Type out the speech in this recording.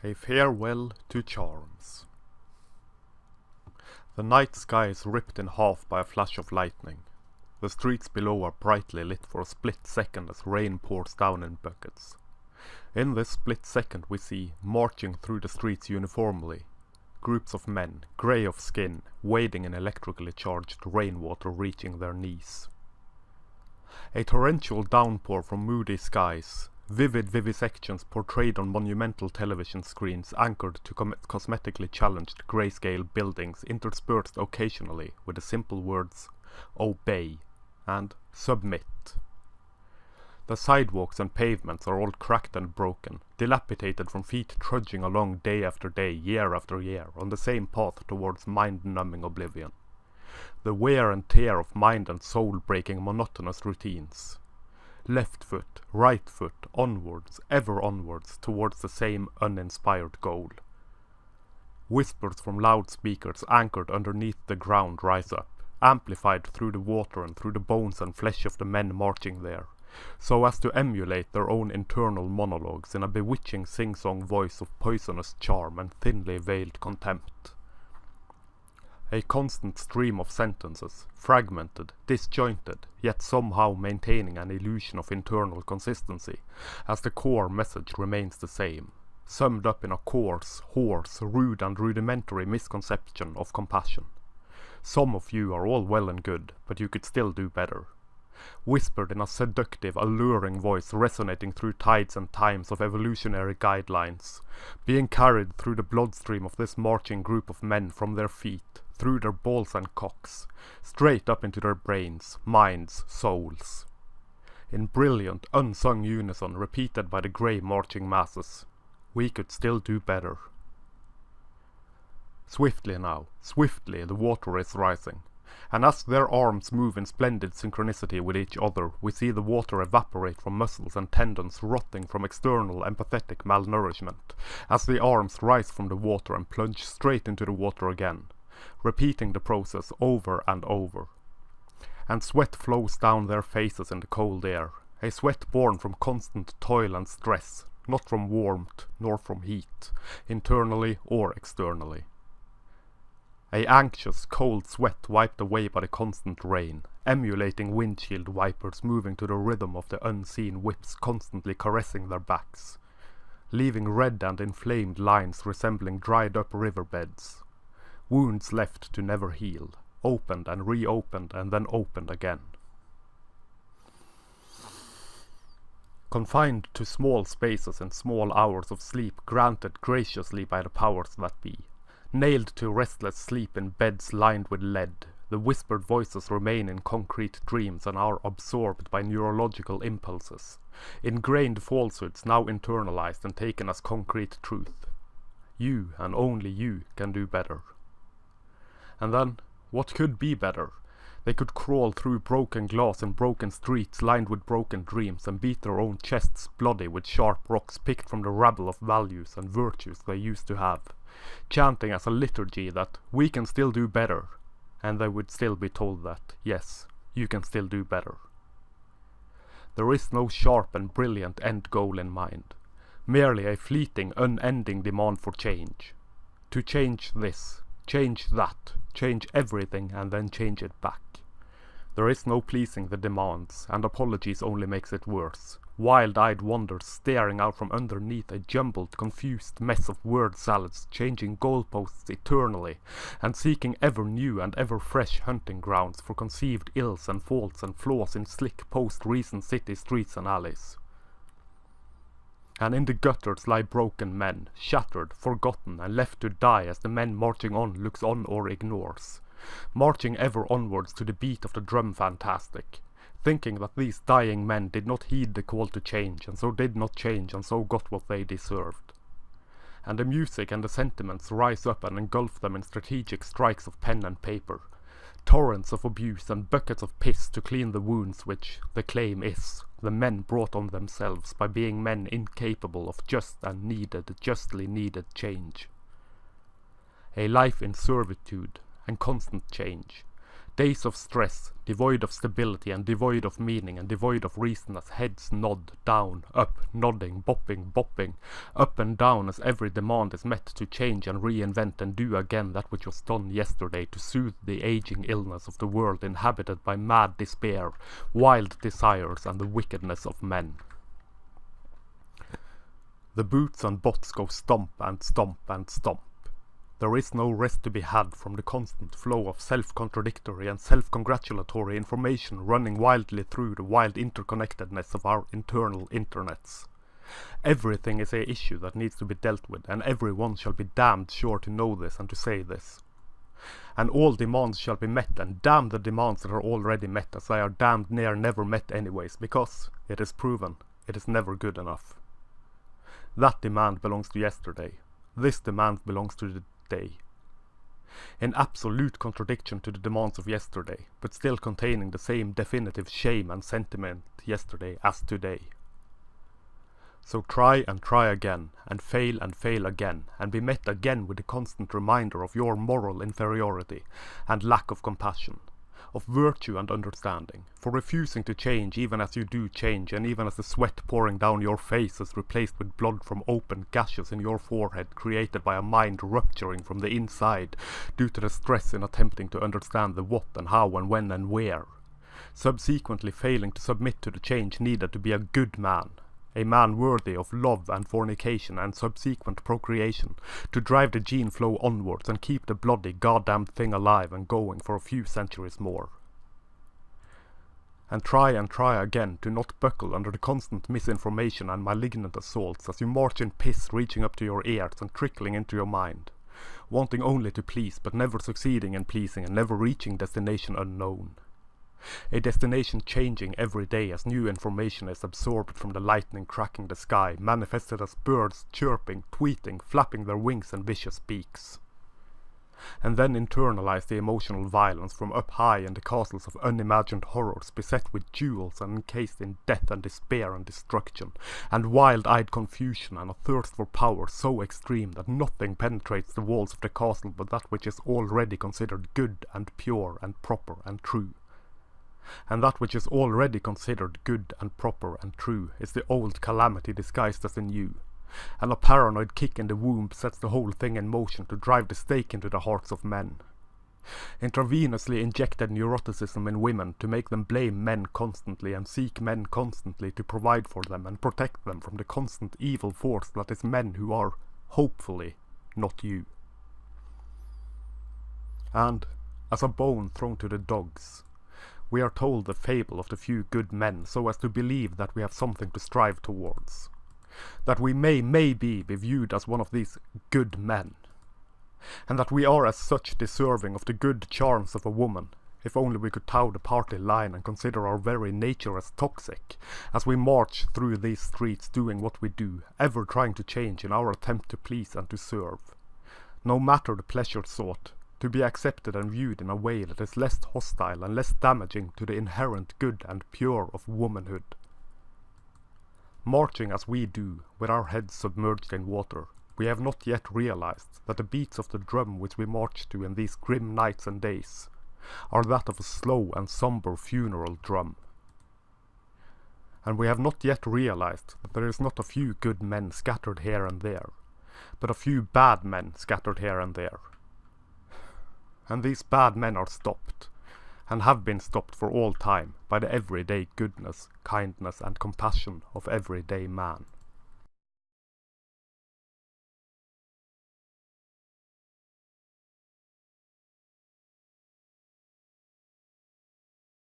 A farewell to charms. The night sky is ripped in half by a flash of lightning. The streets below are brightly lit for a split second as rain pours down in buckets. In this split second we see, marching through the streets uniformly, groups of men, grey of skin, wading in electrically charged rainwater reaching their knees. A torrential downpour from moody skies, vivid vivisections portrayed on monumental television screens anchored to cosmetically challenged grayscale buildings interspersed occasionally with the simple words, obey and submit. The sidewalks and pavements are all cracked and broken, dilapidated from feet trudging along day after day, year after year, on the same path towards mind-numbing oblivion. The wear and tear of mind and soul breaking monotonous routines. Left foot, right foot, onwards, ever onwards, towards the same uninspired goal. Whispers from loudspeakers anchored underneath the ground rise up, amplified through the water and through the bones and flesh of the men marching there, so as to emulate their own internal monologues in a bewitching sing-song voice of poisonous charm and thinly veiled contempt. A constant stream of sentences, fragmented, disjointed, yet somehow maintaining an illusion of internal consistency, as the core message remains the same, summed up in a coarse, hoarse, rude and rudimentary misconception of compassion. Some of you are all well and good, but you could still do better. Whispered in a seductive, alluring voice resonating through tides and times of evolutionary guidelines, being carried through the bloodstream of this marching group of men from their feet, through their balls and cocks, straight up into their brains, minds, souls. In brilliant, unsung unison repeated by the grey marching masses, we could still do better. Swiftly now, swiftly the water is rising, and as their arms move in splendid synchronicity with each other, we see the water evaporate from muscles and tendons rotting from external empathetic malnourishment, as the arms rise from the water and plunge straight into the water again, repeating the process over and over. And sweat flows down their faces in the cold air, a sweat born from constant toil and stress, not from warmth nor from heat, internally or externally. A anxious, cold sweat wiped away by the constant rain, emulating windshield wipers moving to the rhythm of the unseen whips constantly caressing their backs, leaving red and inflamed lines resembling dried-up riverbeds. Wounds left to never heal, opened and reopened and then opened again. Confined to small spaces and small hours of sleep granted graciously by the powers that be, nailed to restless sleep in beds lined with lead, the whispered voices remain in concrete dreams and are absorbed by neurological impulses, ingrained falsehoods now internalized and taken as concrete truth. You and only you can do better. And then, what could be better? They could crawl through broken glass and broken streets lined with broken dreams and beat their own chests bloody with sharp rocks picked from the rabble of values and virtues they used to have, chanting as a liturgy that we can still do better, and they would still be told that, yes, you can still do better. There is no sharp and brilliant end goal in mind, merely a fleeting, unending demand for change. To change this, change that, change everything and then change it back. There is no pleasing the demands, and apologies only makes it worse. Wild-eyed wonders staring out from underneath a jumbled, confused mess of word salads, changing goalposts eternally, and seeking ever new and ever fresh hunting grounds for conceived ills and faults and flaws in slick post-recent city streets and alleys. And in the gutters lie broken men, shattered, forgotten, and left to die as the men marching on looks on or ignores, marching ever onwards to the beat of the drum fantastic, thinking that these dying men did not heed the call to change, and so did not change, and so got what they deserved. And the music and the sentiments rise up and engulf them in strategic strikes of pen and paper, torrents of abuse and buckets of piss to clean the wounds which, the claim is, the men brought on themselves by being men incapable of just and needed, justly needed change. A life in servitude and constant change, Days of stress, devoid of stability and devoid of meaning and devoid of reason as heads nod, down, up, nodding, bopping, up and down as every demand is met to change and reinvent and do again that which was done yesterday to soothe the aging illness of the world inhabited by mad despair, wild desires and the wickedness of men. The boots and bots go stomp and stomp and stomp. There is no rest to be had from the constant flow of self-contradictory and self-congratulatory information running wildly through the wild interconnectedness of our internal internets. Everything is a issue that needs to be dealt with, and everyone shall be damned sure to know this and to say this. And all demands shall be met, and damn the demands that are already met, as they are damned near never met anyways, because it is proven it is never good enough. That demand belongs to yesterday. This demand belongs to the day. In absolute contradiction to the demands of yesterday, but still containing the same definitive shame and sentiment yesterday as today. So try and try again, and fail again, and be met again with the constant reminder of your moral inferiority and lack of compassion, of virtue and understanding, for refusing to change even as you do change, and even as the sweat pouring down your face is replaced with blood from open gashes in your forehead created by a mind rupturing from the inside due to the stress in attempting to understand the what and how and when and where, subsequently failing to submit to the change needed to be a good man. A man worthy of love and fornication and subsequent procreation, to drive the gene flow onwards and keep the bloody goddamned thing alive and going for a few centuries more. And try again to not buckle under the constant misinformation and malignant assaults as you march in piss reaching up to your ears and trickling into your mind, wanting only to please but never succeeding in pleasing and never reaching destination unknown. A destination changing every day as new information is absorbed from the lightning cracking the sky, manifested as birds chirping, tweeting, flapping their wings and vicious beaks. And then internalize the emotional violence from up high in the castles of unimagined horrors beset with jewels and encased in death and despair and destruction, and wild-eyed confusion and a thirst for power so extreme that nothing penetrates the walls of the castle but that which is already considered good and pure and proper and true. And that which is already considered good and proper and true is the old calamity disguised as a new, and a paranoid kick in the womb sets the whole thing in motion to drive the stake into the hearts of men. Intravenously injected neuroticism in women to make them blame men constantly and seek men constantly to provide for them and protect them from the constant evil force that is men who are, hopefully, not you. And, as a bone thrown to the dogs, we are told the fable of the few good men so as to believe that we have something to strive towards. That we may maybe be viewed as one of these good men. And that we are as such deserving of the good charms of a woman, if only we could toe the party line and consider our very nature as toxic, as we march through these streets doing what we do, ever trying to change in our attempt to please and to serve. No matter the pleasure sought, to be accepted and viewed in a way that is less hostile and less damaging to the inherent good and pure of womanhood. Marching as we do, with our heads submerged in water, we have not yet realized that the beats of the drum which we march to in these grim nights and days are that of a slow and somber funeral drum. And we have not yet realized that there is not a few good men scattered here and there, but a few bad men scattered here and there. And these bad men are stopped, and have been stopped for all time by the everyday goodness, kindness and compassion of everyday man.